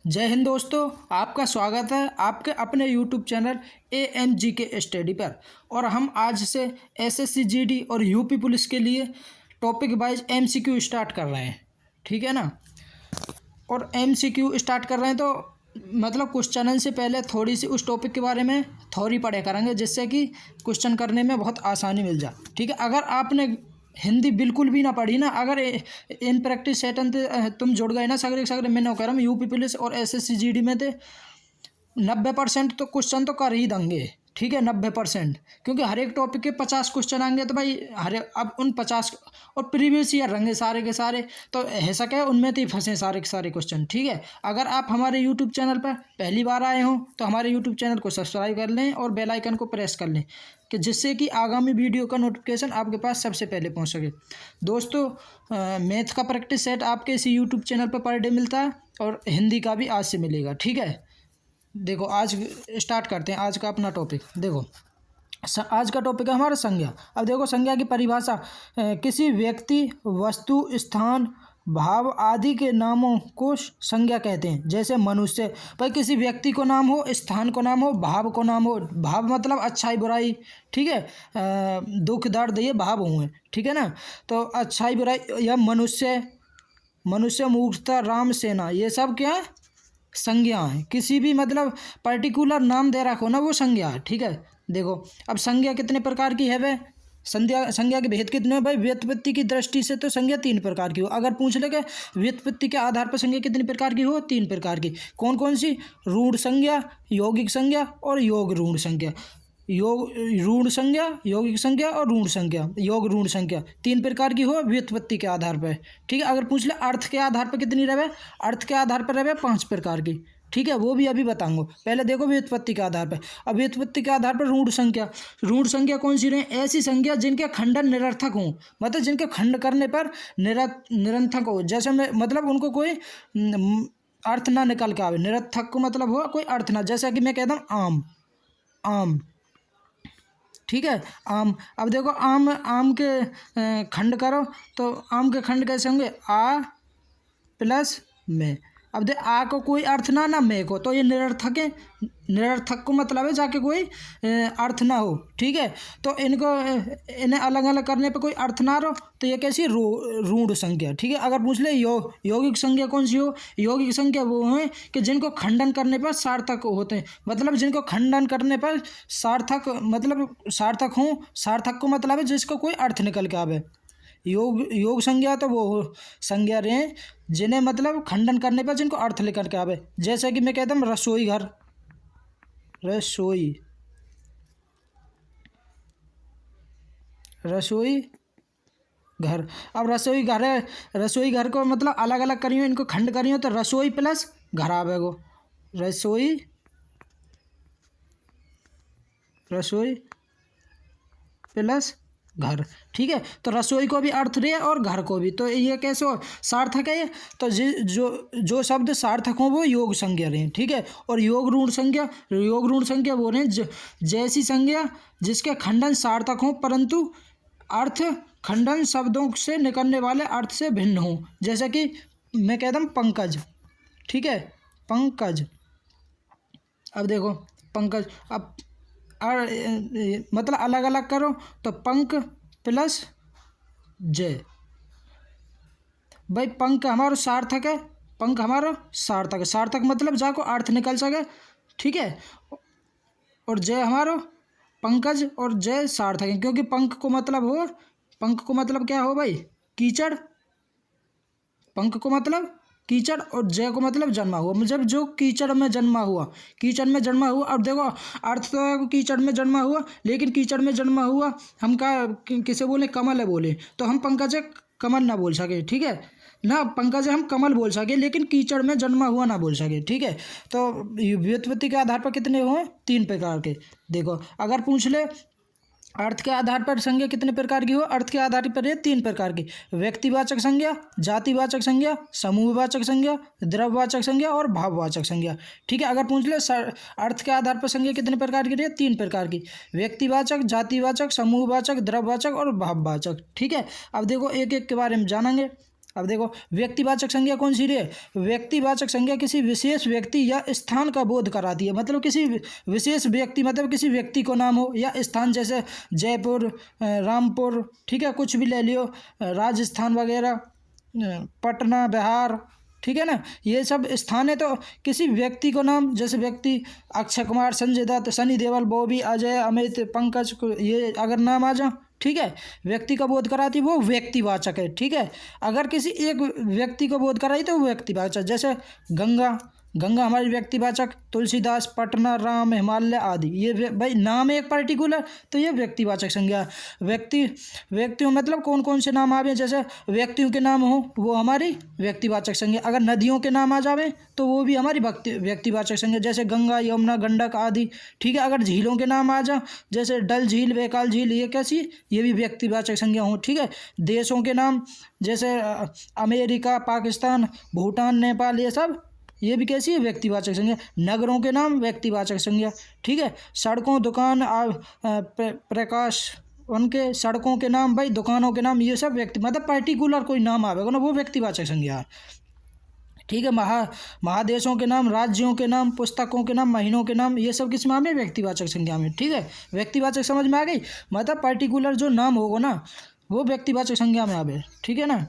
जय हिंद दोस्तों, आपका स्वागत है आपके अपने यूट्यूब चैनल AMG के स्टडी पर। और हम आज से SSC GD और यूपी पुलिस के लिए टॉपिक वाइज MCQ स्टार्ट कर रहे हैं, ठीक है ना। और MCQ स्टार्ट कर रहे हैं तो मतलब क्वेश्चन से पहले थोड़ी सी उस टॉपिक के बारे में थोड़ी पढ़े करेंगे, जिससे कि क्वेश्चन करने में बहुत आसानी मिल जाए, ठीक है। अगर आपने हिंदी बिल्कुल भी ना पढ़ी ना, अगर इन प्रैक्टिस सेटन तुम जुड़ गए ना सगरे सगरे, मैं कह रहा हूँ यूपी पुलिस और SSC GD में थे 90% तो क्वेश्चन तो कर ही देंगे, ठीक है। 90%, क्योंकि हर एक टॉपिक के 50 क्वेश्चन आएंगे तो भाई अब उन 50 और प्रीवियस ईयर रहेंगे सारे के सारे, तो ऐसा क्या है उनमें तो ही फंसे सारे के सारे क्वेश्चन, ठीक है। अगर आप हमारे यूट्यूब चैनल पर पहली बार आए हो तो हमारे यूट्यूब चैनल को सब्सक्राइब कर लें और बेल आइकन को प्रेस कर लें, कि जिससे कि आगामी वीडियो का नोटिफिकेशन आपके पास सबसे पहले पहुंच सके। दोस्तों, मैथ का प्रैक्टिस सेट आपके इसी यूट्यूब चैनल पर डे मिलता है और हिंदी का भी आज से मिलेगा, ठीक है। देखो आज स्टार्ट करते हैं आज का अपना टॉपिक। देखो आज का टॉपिक है हमारा संज्ञा। अब देखो संज्ञा की परिभाषा, किसी व्यक्ति, वस्तु, स्थान, भाव आदि के नामों को संज्ञा कहते हैं। जैसे मनुष्य, भाई किसी व्यक्ति को नाम हो, स्थान को नाम हो, भाव को नाम हो। भाव मतलब अच्छाई बुराई, ठीक है। दुख दर्द ये भाव हुए, ठीक है ना। तो अच्छाई बुराई या मनुष्य, मूर्खता, राम, सेना, ये सब क्या है संज्ञा है। किसी भी मतलब पर्टिकुलर नाम दे रखो ना, वो संज्ञा है, ठीक है। देखो अब संज्ञा कितने प्रकार की है वे, संज्ञा के भेद कितने हैं भाई। व्युत्पत्ति की दृष्टि से तो संज्ञा 3 प्रकार की हो। अगर पूछ ले कि व्युत्पत्ति के आधार पर संज्ञा कितनी प्रकार की हो, 3 प्रकार की। कौन कौन सी? रूढ़ संज्ञा, यौगिक संज्ञा और योग रूढ़ संज्ञा। योग रूढ़ संज्ञा, यौगिक संज्ञा और रूढ़ संज्ञा, योग रूढ़ संज्ञा 3 प्रकार की हो व्युत्पत्ति के आधार पर, ठीक है। अगर पूछ ले अर्थ के आधार पर कितनी रहे, अर्थ के आधार पर रहे 5 प्रकार की, ठीक है। वो भी अभी बताऊंगा। पहले देखो व्युत्पत्ति के आधार पर। अब व्युत्पत्ति के आधार पर रूढ़ संज्ञा। रूढ़ संज्ञा कौन सी रहे? ऐसी संज्ञा जिनके खंडन निरर्थक हों, मतलब जिनके खंड करने पर निरर्थक हो। जैसे में मतलब उनको कोई अर्थ ना निकल के आवे। निरर्थक को मतलब हो कोई अर्थ ना, जैसा कि मैं कहता हूँ आम, आम, ठीक है, आम। अब देखो आम के खंड करो तो आम के खंड कैसे होंगे? आ प्लस में। अब देख आ को कोई अर्थ ना में को, तो ये निरर्थक है। निरर्थक को मतलब है जाके कोई अर्थ ना हो, ठीक है। तो इन्हें अलग अलग करने पे कोई अर्थ ना रहो तो ये कैसी रूढ़ संज्ञा, ठीक है। अगर पूछ ले यौगिक संज्ञा कौन सी हो? यौगिक संज्ञा वो है कि जिनको खंडन करने पर सार्थक होते हैं, मतलब जिनको खंडन करने पर सार्थक मतलब सार्थक हों। सार्थक को मतलब है जिसको कोई अर्थ निकल के आवे। योग संज्ञा तो वो संज्ञा रहे जिन्हें मतलब खंडन करने पर जिनको अर्थ लेकर के आवे। जैसे कि मैं कहता हूँ रसोई घर, रसोई घर। अब रसोई घर है, रसोई घर को मतलब अलग अलग करियो, इनको खंड करियो तो रसोई प्लस घर आवेगो। रसोई प्लस घर, ठीक है। तो रसोई को भी अर्थ रहे और घर को भी, तो ये कैसे हो? सार्थक है ये। तो जो शब्द सार्थक हो वो योग संज्ञा रहे, ठीक है। और योग रूढ़ संज्ञा वो रहे जैसी संज्ञा जिसके खंडन सार्थक हो परंतु अर्थ खंडन शब्दों से निकलने वाले अर्थ से भिन्न हो। जैसे कि मैं कहता हूँ पंकज, ठीक है, पंकज। अब देखो पंकज, अब और मतलब अलग अलग करो तो पंक प्लस जय। भाई पंक हमारा सार्थक है, पंक हमारा सार्थक है। सार्थक मतलब जाको अर्थ निकल सके, ठीक है। और जय हमारा पंकज और जय सार्थक है, क्योंकि पंक को मतलब क्या हो भाई? कीचड़। पंक को मतलब कीचड़ और जय को मतलब जन्मा हुआ। जब जो कीचड़ में जन्मा हुआ, अब देखो अर्थ तो है कीचड़ में जन्मा हुआ, लेकिन कीचड़ में जन्मा हुआ हम किसे बोले? कमल है बोले, तो हम पंकज कमल ना बोल सके, ठीक है ना। पंकज हम कमल बोल सके, लेकिन कीचड़ में जन्मा हुआ ना बोल सके, ठीक है। तो व्युत्पत्ति के आधार पर कितने हुए? 3 प्रकार के। देखो अगर पूछ ले अर्थ के आधार पर संज्ञा कितने प्रकार की हो? अर्थ के आधार पर ये 3 प्रकार की। व्यक्तिवाचक संज्ञा, जातिवाचक संज्ञा, समूहवाचक संज्ञा, द्रव्यवाचक संज्ञा और भाववाचक संज्ञा, ठीक है। अगर पूछ ले अर्थ के आधार पर संज्ञा कितने प्रकार की रही है? 3 प्रकार की। व्यक्तिवाचक, जातिवाचक, समूहवाचक, द्रव्यवाचक और भाववाचक, ठीक है। अब देखो एक एक के बारे में जानेंगे। अब देखो व्यक्तिवाचक संज्ञा कौन सी रे? व्यक्तिवाचक संज्ञा किसी विशेष व्यक्ति या स्थान का बोध कराती है। मतलब किसी विशेष व्यक्ति, मतलब किसी व्यक्ति को नाम हो या स्थान, जैसे जयपुर, रामपुर, ठीक है, कुछ भी ले लियो, राजस्थान वगैरह, पटना, बिहार, ठीक है ना, ये सब स्थान है। तो किसी व्यक्ति को नाम, जैसे व्यक्ति अक्षय कुमार, संजय दत्त, सनी देओल, बॉबी, अजय, अमित, पंकज, ये अगर नाम आ जा, ठीक है, व्यक्ति का बोध कराती, वो व्यक्तिवाचक है। ठीक है, अगर किसी एक व्यक्ति को बोध कराई तो वो व्यक्तिवाचक। जैसे गंगा, गंगा हमारी व्यक्तिवाचक, तुलसीदास, पटना, राम, हिमालय आदि, ये भाई नाम है एक पर्टिकुलर, तो ये व्यक्तिवाचक संज्ञा। व्यक्तियों मतलब कौन कौन से नाम आवे, जैसे व्यक्तियों के नाम हो वो हमारी व्यक्तिवाचक संज्ञा। अगर नदियों के नाम आ जावे तो वो भी हमारी व्यक्तिवाचक संज्ञा, जैसे गंगा, यमुना, गंडक आदि। ठीक है, अगर झीलों के नाम आ जा, जैसे डल झील, बैकाल झील, ये कैसी, ये भी व्यक्तिवाचक संज्ञा हो। ठीक है, देशों के नाम जैसे अमेरिका, पाकिस्तान, भूटान, नेपाल, ये सब, ये भी कैसी है, व्यक्तिवाचक संज्ञा। नगरों के नाम व्यक्तिवाचक संज्ञा। ठीक है, सड़कों, दुकान, प्रकाश, उनके सड़कों के नाम, भाई दुकानों के नाम, ये सब व्यक्ति, मतलब पर्टिकुलर कोई नाम आवेगा ना, वो व्यक्तिवाचक संज्ञा है। ठीक है, महादेशों के नाम, राज्यों के नाम, पुस्तकों के नाम, महीनों के नाम, ये सब किस में आवे, व्यक्तिवाचक संज्ञा में। ठीक है, व्यक्तिवाचक समझ में आ गई, मतलब पर्टिकुलर जो नाम होगा ना वो व्यक्तिवाचक संज्ञा में आवे। ठीक है ना।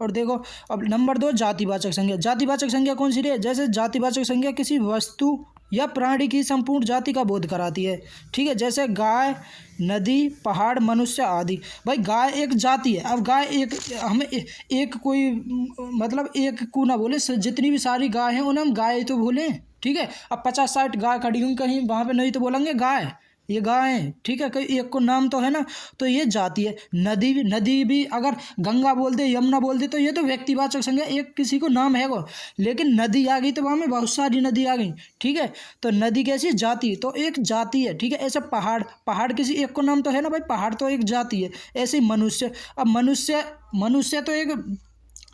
और देखो अब नंबर 2, जातिवाचक संज्ञा। जातिवाचक संज्ञा कौन सी है? जैसे जातिवाचक संज्ञा किसी वस्तु या प्राणी की संपूर्ण जाति का बोध कराती है। ठीक है, जैसे गाय, नदी, पहाड़, मनुष्य आदि। भाई गाय एक जाति है। अब गाय एक, हम एक कोई मतलब एक को ना बोले, जितनी भी सारी गाय हैं उन्हें हम गाय तो बोले। ठीक है, अब 50-60 गाय खड़ी हुई कहीं, वहाँ पे नहीं तो बोलेंगे गाय, ये गाय है। ठीक है, कहीं एक को नाम तो है ना, तो ये जाति है। नदी भी अगर गंगा बोल दे, यमुना बोल दे, तो ये तो व्यक्तिवाचक संज्ञा, एक किसी को नाम है वो। लेकिन नदी आ गई तो वहाँ में बहुत सारी नदी आ गई। ठीक है, तो नदी कैसी जाति, तो एक जाति है। ठीक है, ऐसे पहाड़ किसी एक को नाम तो है ना भाई, पहाड़ तो एक जाति है। ऐसे ही मनुष्य, अब मनुष्य तो एक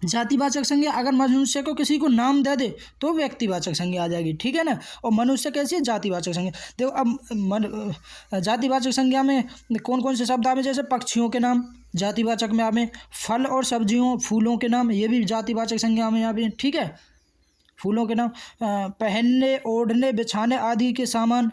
जातिवाचक संज्ञा। अगर मनुष्य को किसी को नाम दे दे तो व्यक्तिवाचक संज्ञा आ जाएगी। ठीक है ना, और मनुष्य कैसी है, जातिवाचक संज्ञा। देखो अब जातिवाचक संज्ञा में कौन कौन से शब्द आवे, जैसे पक्षियों के नाम जातिवाचक में आवे, फल और सब्जियों, फूलों के नाम, ये भी जातिवाचक संज्ञा में आवे। ठीक है, फूलों के नाम, पहनने, ओढ़ने, बिछाने आदि के सामान,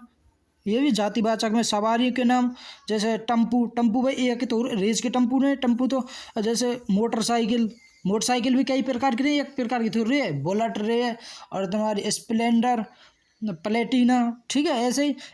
ये भी जातिवाचक में। सवारी के नाम, जैसे टम्पू भाई एक तो रेस के टम्पू ने, टम्पू तो जैसे मोटरसाइकिल भी कई प्रकार की, एक प्रकार की थोड़ी है, बुलेट रे और तुम्हारी स्प्लेंडर, प्लेटिना। ठीक है,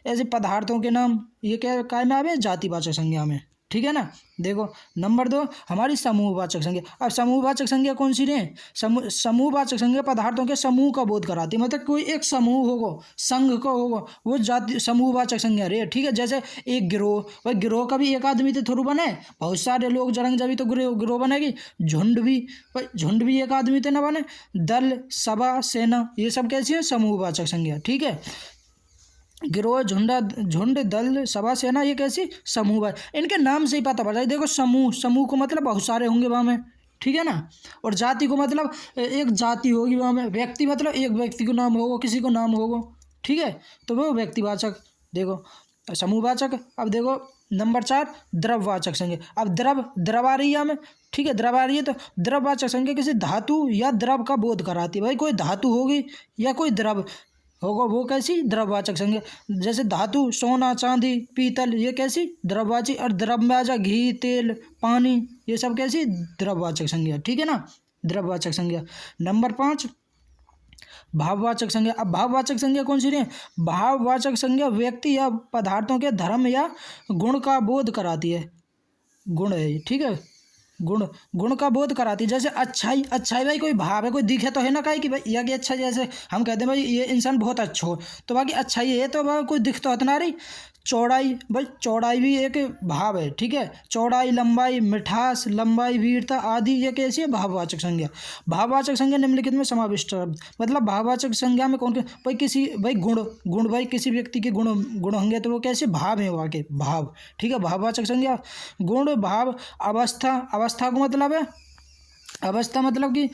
ऐसे पदार्थों के नाम, ये क्या काय में आवे, जातिवाचक संज्ञा में। ठीक है ना। देखो नंबर 2 हमारी समूहवाचक संज्ञा। अब समूहवाचक संज्ञा कौन सी रहे? समूहवाचक संज्ञा पदार्थों के समूह का बोध कराती है। मतलब कोई एक समूह होगा, संघ का होगा, वो जाति समूहवाचक संज्ञा रहे। ठीक है, जैसे एक गिरोह, भाई गिरोह का भी एक आदमी तो थोड़ा बने, बहुत सारे लोग जरंग जभी तो गिरोह बनेगी। झुंड भी एक आदमी तो ना बने। दल, सभा, सेना, ये सब कैसी है, समूहवाचक संज्ञा। ठीक है, गिरोह, झुंड, दल, सभा, सेना, ये कैसी, समूह है। इनके नाम से ही पता पड़ जाए। देखो समूह को मतलब बहुत सारे होंगे वहाँ में। ठीक है ना। और जाति को मतलब एक जाति होगी वहाँ में। व्यक्ति मतलब एक व्यक्ति को नाम होगा, किसी को नाम होगा। ठीक है, तो वो व्यक्तिवाचक। देखो समूहवाचक। अब देखो नंबर 4 द्रववाचक संज्ञा। अब द्रव आ रही है हमें। ठीक है, द्रव आ रही है, तो द्रववाचक संज्ञा किसी धातु या द्रव का बोध कराती है। भाई कोई धातु होगी या कोई द्रव होगा, वो कैसी, द्रववाचक संज्ञा। जैसे धातु, सोना, चांदी, पीतल, ये कैसी, द्रववाची। और द्रव में आ जा घी, तेल, पानी, ये सब कैसी, द्रववाचक संज्ञा। ठीक है ना, द्रववाचक संज्ञा। नंबर 5 भाववाचक संज्ञा। अब भाववाचक संज्ञा कौन सी है? भाववाचक संज्ञा व्यक्ति या पदार्थों के धर्म या गुण का बोध कराती है। गुण है, ठीक है, गुण का बोध कराती है। जैसे अच्छाई भाई कोई भाव है, कोई दिखे तो है ना कहीं कि भाई यह कि अच्छा, जैसे हम कहते हैं भाई ये इंसान बहुत अच्छा हो, तो बाकी अच्छाई है तो भाई कोई दिख तो हतना रही। चौड़ाई, भाई चौड़ाई भी एक भाव है। ठीक है, चौड़ाई, लंबाई, मिठास, लंबाई, वीरता आदि, ये कैसी है, भाववाचक संज्ञा। भाववाचक संज्ञा निम्नलिखित में समाविष्ट है। मतलब भाववाचक संज्ञा में कौन भाई गुण भाई किसी व्यक्ति के गुण होंगे तो वो कैसे, भाव है वहाँ के, भाव। ठीक है, भाववाचक संज्ञा। गुण, भाव, अवस्था को मतलब है, अवस्था मतलब कि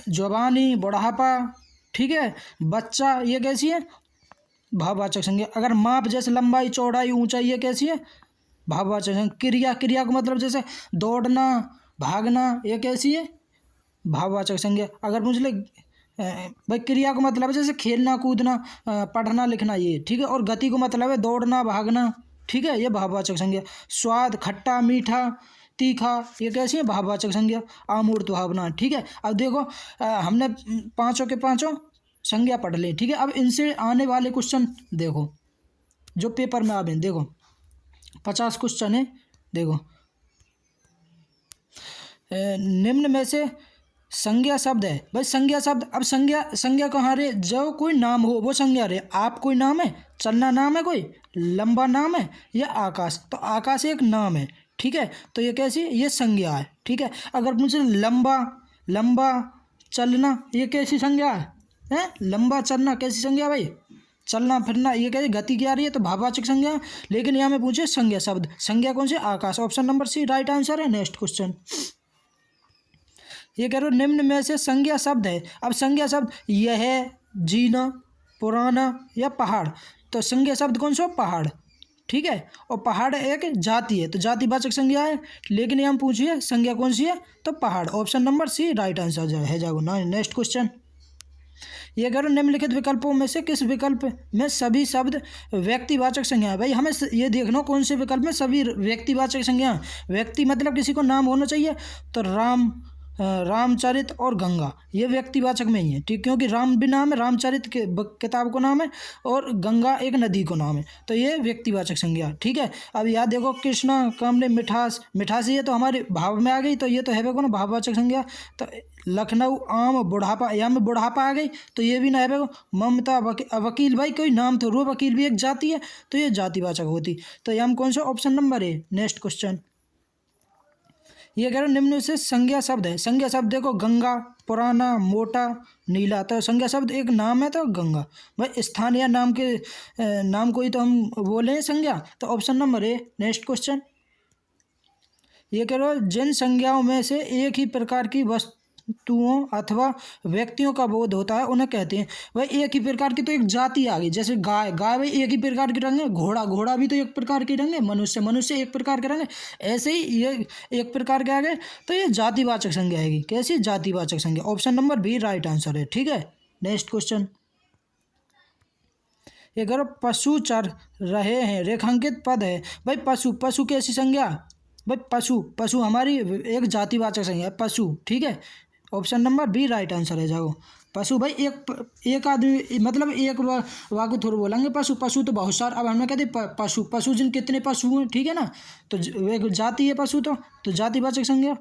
जवानी, बुढ़ापा, ठीक है, बच्चा, ये कैसी है, भाववाचक संज्ञा। अगर माप, जैसे लंबाई, चौड़ाई, ऊंचाई, ये कैसी है, भाववाचक संज्ञा। क्रिया को मतलब जैसे दौड़ना, भागना, ये कैसी है, भाववाचक संज्ञा। अगर पूछ ले भाई क्रिया को मतलब है जैसे खेलना कूदना, पढ़ना लिखना, ये ठीक है। और गति को मतलब है दौड़ना भागना, ठीक है, ये भाववाचक संज्ञा। स्वाद खट्टा मीठा तीखा, ये कैसी है भाववाचक संज्ञा। अमूर्त भावना, ठीक है। अब देखो हमने पांचों के पांचों संज्ञा पढ़ ली, ठीक है। अब इनसे आने वाले क्वेश्चन देखो जो पेपर में आवे, देखो 50 क्वेश्चन है। देखो निम्न में से संज्ञा शब्द है भाई, संज्ञा शब्द। अब संज्ञा संज्ञा कहाँ रे, जो कोई नाम हो वो संज्ञा रे। आप कोई नाम है, चलना नाम है, कोई लंबा नाम है, या आकाश, तो आकाश एक नाम है, ठीक है। तो ये कैसी, ये संज्ञा है, ठीक है। अगर मुझे लंबा लंबा चलना, ये कैसी संज्ञा है, लंबा चलना कैसी संज्ञा भाई, चलना फिरना, ये कैसे गति क्या आ रही है, तो भाववाचक संज्ञा। लेकिन यहाँ में पूछे संज्ञा शब्द, संज्ञा कौन सी, आकाश। Option number C right answer है। नेक्स्ट क्वेश्चन ये कह रहे हो निम्न में से संज्ञा शब्द है। अब संज्ञा शब्द यह, जीना, पुराना या पहाड़, तो संज्ञा शब्द कौन सा, पहाड़, ठीक है। और पहाड़ एक जाति है, तो जातिवाचक संज्ञा है। लेकिन हम पूछिए संज्ञा कौन सी है, तो पहाड़। Option number C right answer है जाओ ना। नेक्स्ट क्वेश्चन ये कह रहे हो निम्नलिखित विकल्पों में से किस विकल्प में सभी शब्द व्यक्तिवाचक संज्ञा है। भाई हमें ये देखना कौन से विकल्प में सभी व्यक्तिवाचक संज्ञा। व्यक्ति मतलब किसी को नाम होना चाहिए, तो राम, रामचरित और गंगा, ये व्यक्तिवाचक में ही है, ठीक। क्योंकि राम भी नाम है, रामचरित के किताब को नाम है, और गंगा एक नदी को नाम है, तो ये व्यक्तिवाचक संज्ञा, ठीक है। अब याद देखो कृष्णा कामने मिठास, मिठास ये तो हमारे भाव में आ गई, तो ये तो है बेको ना भाववाचक संज्ञा। तो लखनऊ आम बुढ़ापा, यहाँ में बुढ़ापा आ गई, तो ये भी ना है बेको। ममता वकील, भाई कोई नाम तो रो, वकील भी एक जाति है, तो ये जातिवाचक होती। तो यहाँ कौन सा ऑप्शन नंबर है। नेक्स्ट क्वेश्चन ये कह रहे हो निम्न से संज्ञा शब्द है। संज्ञा शब्द देखो गंगा, पुराना, मोटा, नीला, तो संज्ञा शब्द एक नाम है, तो गंगा। भाई स्थान या नाम के नाम को ही तो हम बोले संज्ञा, तो ऑप्शन नंबर ए। नेक्स्ट क्वेश्चन ये कह रहे हो जिन संज्ञाओं में से एक ही प्रकार की वस्तुओं अथवा व्यक्तियों का बोध होता है उन्हें कहते हैं। भाई एक ही प्रकार की तो एक जाति आ गई, जैसे गाय, गाय भाई एक ही प्रकार के रंग है। घोड़ा, घोड़ा भी तो एक प्रकार के रंग है। मनुष्य, मनुष्य एक प्रकार के रंग है। ऐसे ही ये एक प्रकार के आ गए, तो ये जातिवाचक संज्ञा आएगी। कैसी, जातिवाचक संज्ञा। Option number B right answer है, ठीक है। नेक्स्ट क्वेश्चन ये करो पशु चर रहे हैं, रेखांकित पद है। भाई पशु, पशु कैसी संज्ञा, भाई पशु, पशु हमारी एक जातिवाचक संज्ञा है, पशु, ठीक है। Option number B right answer है जाओ। पशु भाई एक आदमी मतलब एक वाक्य थोड़ा बोलेंगे, पशु, पशु तो बहुत सारे। अब हमें कहते पशु, पशु जिन कितने पशु हैं, ठीक है ना, तो एक जाति है पशु, तो जातिवाचक संज्ञा।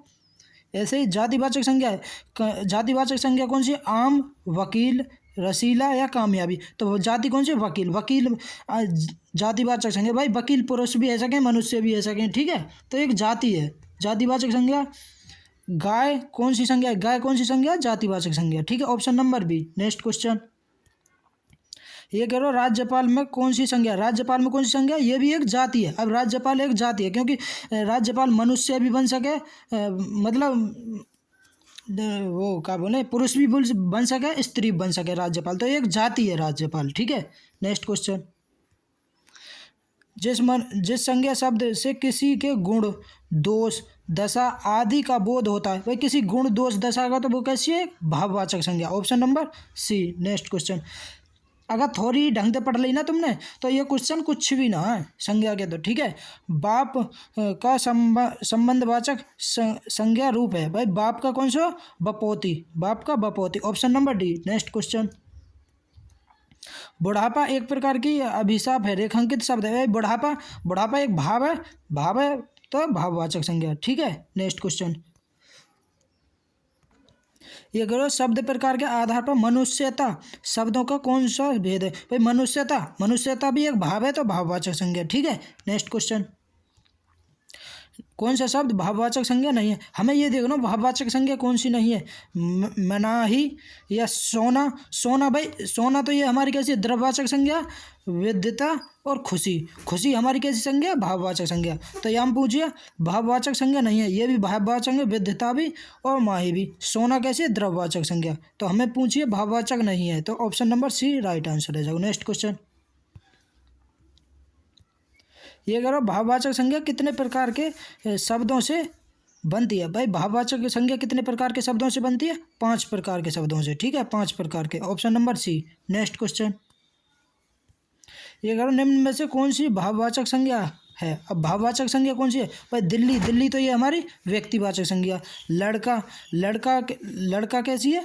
ऐसे ही जातिवाचक संज्ञा है, जातिवाचक संज्ञा कौन सी, आम, वकील, रसीला या कामयाबी, तो जाति कौन सी, वकील, वकील जातिवाचक संज्ञा। भाई वकील पुरुष भी है सकें, मनुष्य भी है सकें, ठीक है, तो एक जाति है, जातिवाचक संज्ञा। गाय कौन सी संज्ञा है, गाय कौन सी संज्ञा है, जातिवाचक संज्ञा, ठीक है। Option number B. Next question ये कह रहे हो राज्यपाल में कौन सी संज्ञा, राज्यपाल में कौन सी संज्ञा, ये भी एक जाति है। अब राज्यपाल एक जाति है, क्योंकि राज्यपाल मनुष्य भी बन सके, मतलब वो क्या बोले, पुरुष भी बन सके, स्त्री बन सके राज्यपाल, तो एक जाति है राज्यपाल, ठीक है। नेक्स्ट क्वेश्चन जिस संज्ञा शब्द से किसी के गुण, दोष, दशा आदि का बोध होता है। भाई किसी गुण, दोष, दशा का, तो वो कैसी है, भाववाचक संज्ञा। Option number C. Next question अगर थोड़ी ढंग से पढ़ ली ना तुमने, तो ये क्वेश्चन कुछ भी ना है संज्ञा के, तो ठीक है। बाप का संबंधवाचक संज्ञा रूप है। भाई बाप का कौन सा, बपोती, बाप का बपोती। Option number D. Next question बुढ़ापा एक प्रकार की अभिशाप है, रेखांकित शब्द है। भाई बुढ़ापा, बुढ़ापा एक भाव है, भाव है, तो भाववाचक संज्ञा, ठीक है। नेक्स्ट क्वेश्चन ये करो शब्द प्रकार के आधार पर मनुष्यता शब्दों का कौन सा भेद है। भाई मनुष्यता, मनुष्यता भी एक भाव है, तो भाववाचक संज्ञा, ठीक है। नेक्स्ट क्वेश्चन कौन सा शब्द भाववाचक संज्ञा नहीं है। हमें ये देखना भाववाचक संज्ञा कौन सी नहीं है, मनाही या सोना, सोना भाई सोना तो ये हमारी कैसी है, द्रव्यवाचक संज्ञा। विद्यता और खुशी, खुशी हमारी कैसी संज्ञा, भाववाचक संज्ञा। तो यहाँ पूछिए भाववाचक संज्ञा नहीं है, ये भी भाववाचक है, विद्यता भी और माही भी। सोना कैसे, द्रव्यवाचक संज्ञा। तो हमें पूछिए भाववाचक नहीं है, तो option number C right answer है जाओ। नेक्स्ट क्वेश्चन ये करो भाववाचक संज्ञा कितने प्रकार के शब्दों से बनती है भाई। भाववाचक संज्ञा कितने प्रकार के शब्दों से बनती है? 5 प्रकार के शब्दों से, ठीक है, 5 प्रकार के। Option number C. Next question, ये करो, निम्न में से कौन सी भाववाचक संज्ञा है? अब भाववाचक संज्ञा कौन सी है भाई? दिल्ली, दिल्ली तो ये हमारी व्यक्तिवाचक संज्ञा। लड़का, लड़का, लड़का कैसी है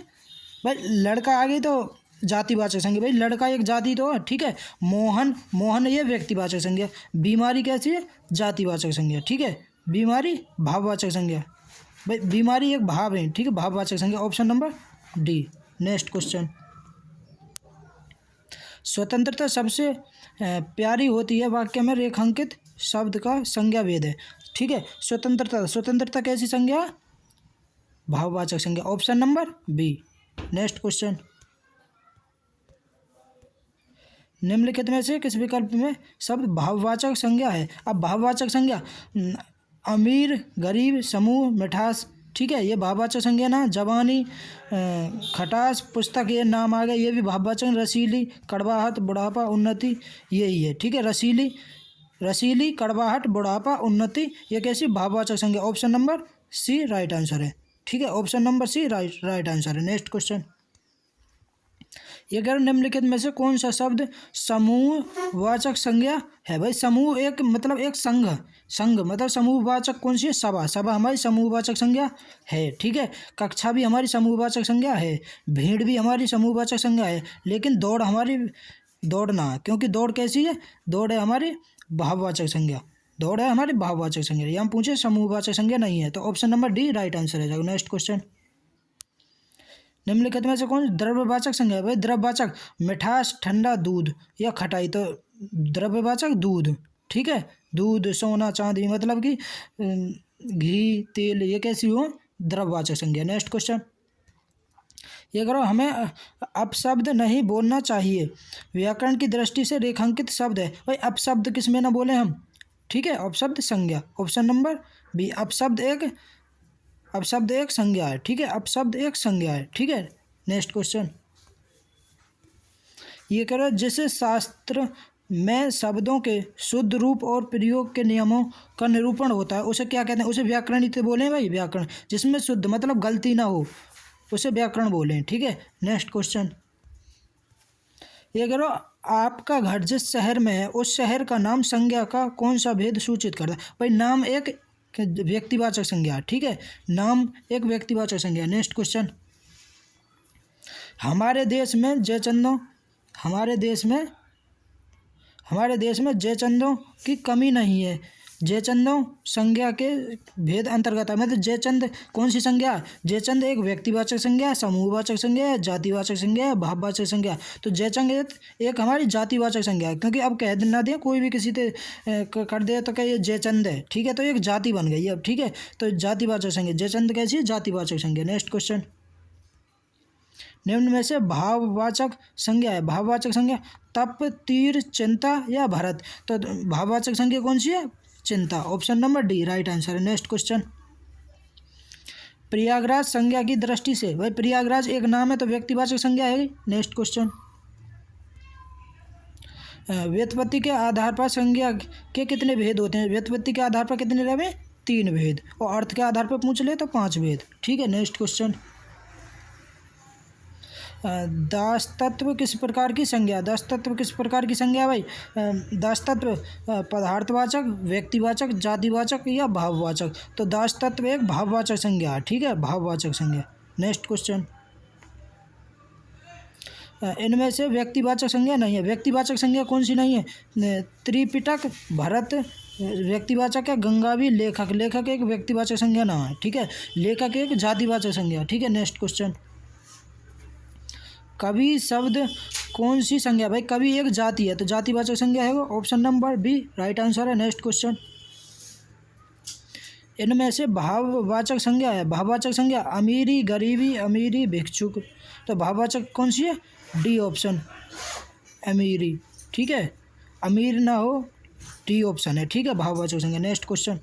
भाई? लड़का आ गई तो जातिवाचक संज्ञा भाई, लड़का एक जाति तो है, ठीक है। मोहन, मोहन ये व्यक्तिवाचक संज्ञा। बीमारी कैसी है? जातिवाचक संज्ञा, ठीक है। बीमारी भाववाचक संज्ञा भाई, बीमारी एक भाव है, ठीक है, भाववाचक संज्ञा। Option number D. Next question, स्वतंत्रता सबसे प्यारी होती है वाक्य में रेखांकित शब्द का संज्ञा भेद है, ठीक है। स्वतंत्रता, स्वतंत्रता कैसी संज्ञा? भाववाचक संज्ञा। Option number B. Next question, निम्नलिखित में से किस विकल्प में शब्द भाववाचक संज्ञा है? अब भाववाचक संज्ञा, अमीर, गरीब, समूह, मिठास, ठीक है, ये भाववाचक संज्ञा ना। जवानी, खटास, पुस्तक, ये नाम आ गए, ये भी भाववाचक। रसीली, कड़वाहट, बुढ़ापा, उन्नति, यही है, ठीक है। रसीली, रसीली, कड़वाहट, बुढ़ापा, उन्नति, ये कैसी? भाववाचक संज्ञा। Option number C right answer है, ठीक है। Option number C right answer है। नेक्स्ट क्वेश्चन, ये कह निम्नलिखित में से कौन सा शब्द समूहवाचक संज्ञा है भाई? समूह एक मतलब एक संघ, संघ मतलब समूहवाचक कौन सी है? सभा, सभा हमारी समूहवाचक संज्ञा है, ठीक है। कक्षा भी हमारी समूहवाचक संज्ञा है। भीड़ भी हमारी समूहवाचक संज्ञा है। लेकिन दौड़ हमारी, दौड़ना, क्योंकि दौड़ कैसी है? दौड़ है हमारी भाववाचक संज्ञा, दौड़ है हमारी भाववाचक संज्ञा। ये हम पूछे समूहवाचक संज्ञा नहीं है, तो option number D right answer है। नेक्स्ट क्वेश्चन, निम्नलिखित में से कौन द्रव्यवाचक संज्ञा है भाई? द्रव्यवाचक, मिठास, ठंडा, दूध या खटाई, तो द्रव्यवाचक दूध, ठीक है। दूध, सोना, चांदी, मतलब कि घी, तेल, ये कैसी हो? द्रव्यवाचक संज्ञा। नेक्स्ट क्वेश्चन, ये करो, हमें अपशब्द नहीं बोलना चाहिए, व्याकरण की दृष्टि से रेखांकित शब्द है भाई। अपशब्द किस में ना बोले हम, ठीक है। अपशब्द संज्ञा। Option number B. अपशब्द एक, अपशब्द एक संज्ञा है, ठीक है। अपशब्द एक संज्ञा है, ठीक है। नेक्स्ट क्वेश्चन, ये कह रहा है, जिस शास्त्र में शब्दों के शुद्ध रूप और प्रयोग के नियमों का निरूपण होता है उसे क्या कहते हैं? उसे व्याकरण ही तो बोले भाई, व्याकरण। जिसमें शुद्ध मतलब गलती ना हो उसे व्याकरण बोले, ठीक है। नेक्स्ट क्वेश्चन, ये कह रहा है, आपका घर जिस शहर में है उस शहर का नाम संज्ञा का कौन सा भेद सूचित करता है भाई? नाम एक व्यक्तिवाचक संज्ञा, ठीक है। नाम एक व्यक्तिवाचक संज्ञा। नेक्स्ट क्वेश्चन, हमारे देश में जयचंदों, हमारे देश में जयचंदों की कमी नहीं है। जयचंदों संज्ञा के भेद अंतर्गत है, मतलब जयचंद कौन सी संज्ञा? जयचंद एक व्यक्तिवाचक संज्ञा, समूहवाचक संज्ञा, जातिवाचक संज्ञा, भाववाचक संज्ञा। तो जयचंद एक हमारी जातिवाचक संज्ञा है, क्योंकि अब कह ना दें कोई भी किसी से कर दे तो क्या ये जयचंद है, ठीक है, तो एक जाति बन गई अब, ठीक है। तो जातिवाचक संज्ञा, जयचंद कैसी है? जातिवाचक संज्ञा। नेक्स्ट क्वेश्चन, निम्न में से भाववाचक संज्ञा है। भाववाचक संज्ञा, तप, तीर, चिंता या भरत, तो भाववाचक संज्ञा कौन सी है? चिंता। Option number D right answer है। नेक्स्ट क्वेश्चन, प्रयागराज संज्ञा की दृष्टि से भाई, प्रयागराज एक नाम है तो व्यक्तिवाचक संज्ञा है। नेक्स्ट क्वेश्चन, व्युत्पत्ति के आधार पर संज्ञा के कितने भेद होते हैं? व्युत्पत्ति के आधार पर कितने रहे? 3 भेद, और अर्थ के आधार पर पूछ ले तो 5 भेद, ठीक है। नेक्स्ट क्वेश्चन, दासतत्व किस प्रकार की संज्ञा? दासतत्व किस प्रकार की संज्ञा भाई? दासतत्व पदार्थवाचक, व्यक्तिवाचक, जातिवाचक या भाववाचक, तो दासतत्व एक भाववाचक संज्ञा है, ठीक है, भाववाचक संज्ञा। नेक्स्ट क्वेश्चन, इनमें से व्यक्तिवाचक संज्ञा नहीं है। व्यक्तिवाचक संज्ञा कौन सी नहीं है? त्रिपिटक, भरत व्यक्तिवाचक है, गंगा भी लेखक, लेखक एक व्यक्तिवाचक संज्ञा ना है, ठीक है। लेखक एक जातिवाचक संज्ञा, ठीक है। नेक्स्ट क्वेश्चन, कवि शब्द कौन सी संज्ञा भाई? कवि एक जाति है तो जातिवाचक संज्ञा है वो। Option number B right answer है। नेक्स्ट क्वेश्चन, इनमें से भाववाचक संज्ञा है। भाववाचक संज्ञा, अमीरी, गरीबी, अमीरी, भिक्षुक, तो भाववाचक कौन सी है? डी ऑप्शन, अमीरी, ठीक है। अमीर ना हो, डी ऑप्शन है, ठीक है, भाववाचक संज्ञा। नेक्स्ट क्वेश्चन,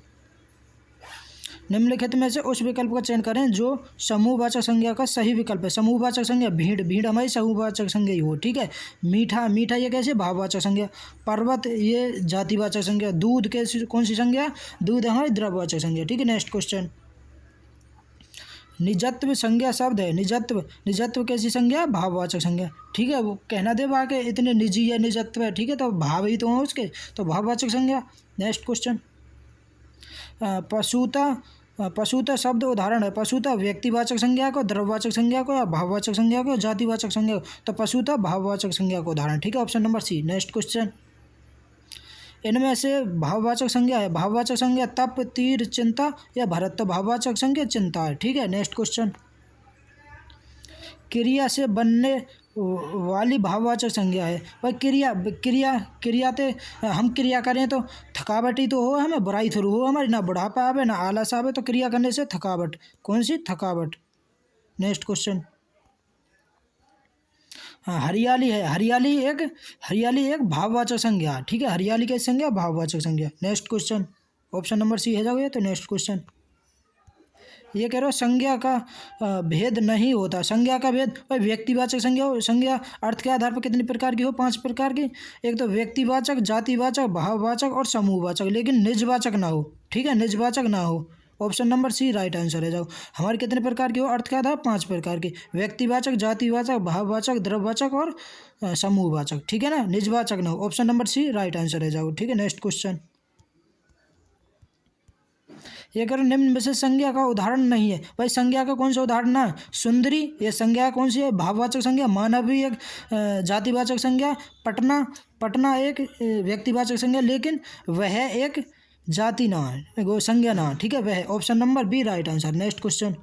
निम्नलिखित में से उस विकल्प का चयन करें जो समूहवाचक संज्ञा का सही विकल्प है। समूहवाचक संज्ञा, भीड़, भीड़ हमारी समूहवाचक संज्ञा ही हो, ठीक है। मीठा, मीठा ये कैसे? भाववाचक संज्ञा। पर्वत ये जातिवाचक संज्ञा। दूध कैसी कौन सी संज्ञा? दूध हमारी द्रव्यवाचक संज्ञा, ठीक है। नेक्स्ट क्वेश्चन, निजत्व संज्ञा शब्द है। निजत्व, निजत्व कैसी संज्ञा? भाववाचक संज्ञा। ठीक है, वो कहना दे बाके इतने निजी है, निजत्व है, ठीक है, तो भाव ही तो हैं उसके, तो भाववाचक संज्ञा। नेक्स्ट क्वेश्चन, पशुता, पशुता शब्द उदाहरण है। पशुता व्यक्तिवाचक संज्ञा को, द्रव्यवाचक संज्ञा को, या भाववाचक संज्ञा को, जातिवाचक संज्ञा को, तो पशुता भाववाचक संज्ञा को उदाहरण। ठीक है, option number C. Next question, इनमें से भाववाचक संज्ञा है। भाववाचक संज्ञा तप, तीर, चिंता या भरत, तो भाववाचक संज्ञा चिंता है। ठीक है, नेक्स्ट क्वेश्चन, क्रिया से बनने वाली भाववाचक संज्ञा है। भाई क्रिया, क्रियाते हम क्रिया करें तो थकावट ही तो हो, हमें बुराई थोड़ी हो हमारी, ना बुढ़ापा आवे ना आलस आवे, तो क्रिया करने से थकावट, कौन सी? थकावट। नेक्स्ट क्वेश्चन, हाँ हरियाली है। हरियाली एक भाववाचक संज्ञा है। ठीक है, हरियाली कैसी संज्ञा? भाववाचक संज्ञा। Next question, option number C है जाओगे। तो नेक्स्ट क्वेश्चन, ये कह रहे हो संज्ञा का भेद नहीं होता। संज्ञा का भेद, भाई व्यक्तिवाचक संज्ञा अर्थ के आधार पर कितनी प्रकार की हो? 5 प्रकार की। एक तो व्यक्तिवाचक, जातिवाचक, भाववाचक और समूहवाचक, लेकिन निजवाचक ना हो। ठीक है, निजवाचक ना हो। Option number C right answer है। जाओ, हमारे कितने प्रकार की हो अर्थ के आधार? 5 प्रकार की, व्यक्तिवाचक, जातिवाचक, भाववाचक, द्रव्यवाचक और समूहवाचक। ठीक है ना, निजवाचक ना हो। Option number C right answer है। जाओ, ठीक है, नेक्स्ट क्वेश्चन, ये अगर निम्न में से संज्ञा का उदाहरण नहीं है। भाई संज्ञा का कौन सा उदाहरण है? सुंदरी, ये संज्ञा कौन सी है? भाववाचक संज्ञा। मानवी एक जातिवाचक संज्ञा। पटना, पटना एक व्यक्तिवाचक संज्ञा, लेकिन वह एक जाति ना है, वो संज्ञा ना है। ठीक है, वह। Option number B right answer. Next question,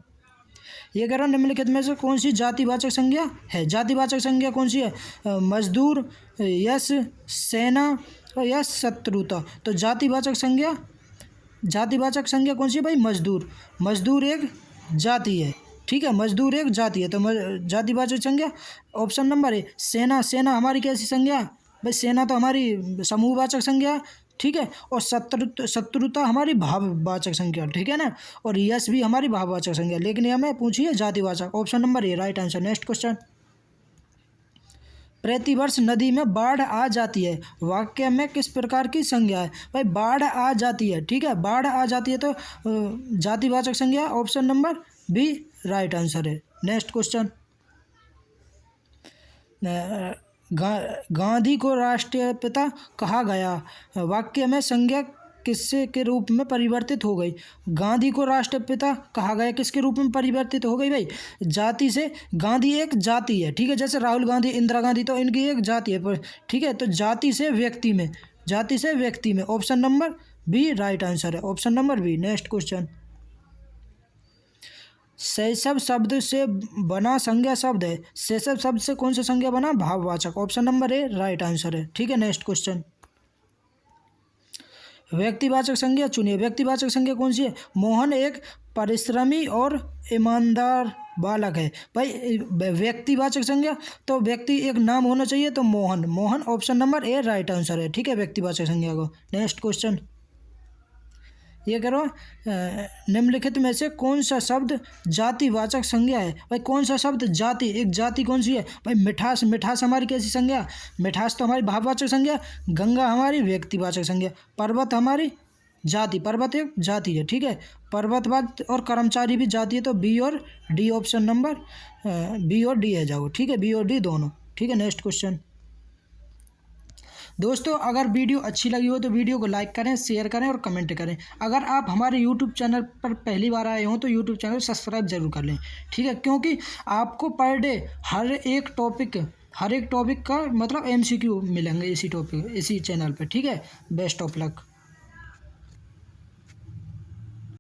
ये कह रहा निम्नलिखित में से कौन सी जातिवाचक संज्ञा है? जातिवाचक संज्ञा कौन सी है? मजदूर, यश, सेना या शत्रुता, तो जातिवाचक संज्ञा कौन सी है भाई? मजदूर। मजदूर एक जाति है। ठीक है, मजदूर एक जाति है, तो जातिवाचक संज्ञा ऑप्शन नंबर ए। सेना, सेना हमारी कैसी संज्ञा? भाई सेना तो हमारी समूहवाचक संज्ञा। ठीक है, और शत्रुता हमारी भाववाचक संज्ञा। ठीक है ना, और यश भी हमारी भाववाचक संज्ञा, लेकिन ये हमें पूछिए जातिवाचक। Option number A right answer. Next question, प्रतिवर्ष नदी में बाढ़ आ जाती है, वाक्य में किस प्रकार की संज्ञा है? भाई बाढ़ आ जाती है। ठीक है, बाढ़ आ जाती है, तो जातिवाचक संज्ञा। Option number B right answer है। नेक्स्ट क्वेश्चन, गांधी को राष्ट्रीय पिता कहा गया, वाक्य में संज्ञा किससे के रूप में परिवर्तित हो गई? गांधी को राष्ट्रपिता कहा गया, किसके रूप में परिवर्तित हो गई? भाई जाति से। गांधी एक जाति है। ठीक है, जैसे राहुल गांधी, इंदिरा गांधी, तो इनकी एक जाति है। ठीक है, तो जाति से व्यक्ति में, जाति से व्यक्ति में। Option number B right answer है। Option number B. Next question, शैशव शब्द से बना संज्ञा शब्द है। शैशव शब्द से कौन सा संज्ञा बना? भाववाचक। Option number A right answer है। ठीक है, नेक्स्ट क्वेश्चन, व्यक्तिवाचक संज्ञा चुनिए। व्यक्तिवाचक संज्ञा कौन सी है? मोहन एक परिश्रमी और ईमानदार बालक है। भाई व्यक्तिवाचक संज्ञा, तो व्यक्ति एक नाम होना चाहिए, तो Mohan. Mohan option number A right answer है। ठीक है, व्यक्तिवाचक संज्ञा को। नेक्स्ट क्वेश्चन, ये करो निम्नलिखित में से कौन सा शब्द जातिवाचक संज्ञा है? भाई कौन सा शब्द? जाति, एक जाति कौन सी है? भाई मिठास, मिठास हमारी कैसी संज्ञा? मिठास तो हमारी भाववाचक संज्ञा। गंगा हमारी व्यक्तिवाचक संज्ञा। पर्वत हमारी जाति, पर्वत एक जाति है। ठीक है, पर्वतवाद और कर्मचारी भी जाति है, तो बी और डी ऑप्शन नंबर बी और डी है। जाओ, ठीक है, बी और डी दोनों। ठीक है, नेक्स्ट क्वेश्चन, दोस्तों अगर वीडियो अच्छी लगी हो तो वीडियो को लाइक करें, शेयर करें और कमेंट करें। अगर आप हमारे यूट्यूब चैनल पर पहली बार आए हों तो यूट्यूब चैनल सब्सक्राइब जरूर कर लें। ठीक है, क्योंकि आपको पर डे हर एक टॉपिक का मतलब MCQ मिलेंगे इसी चैनल पर। ठीक है, बेस्ट ऑफ लक।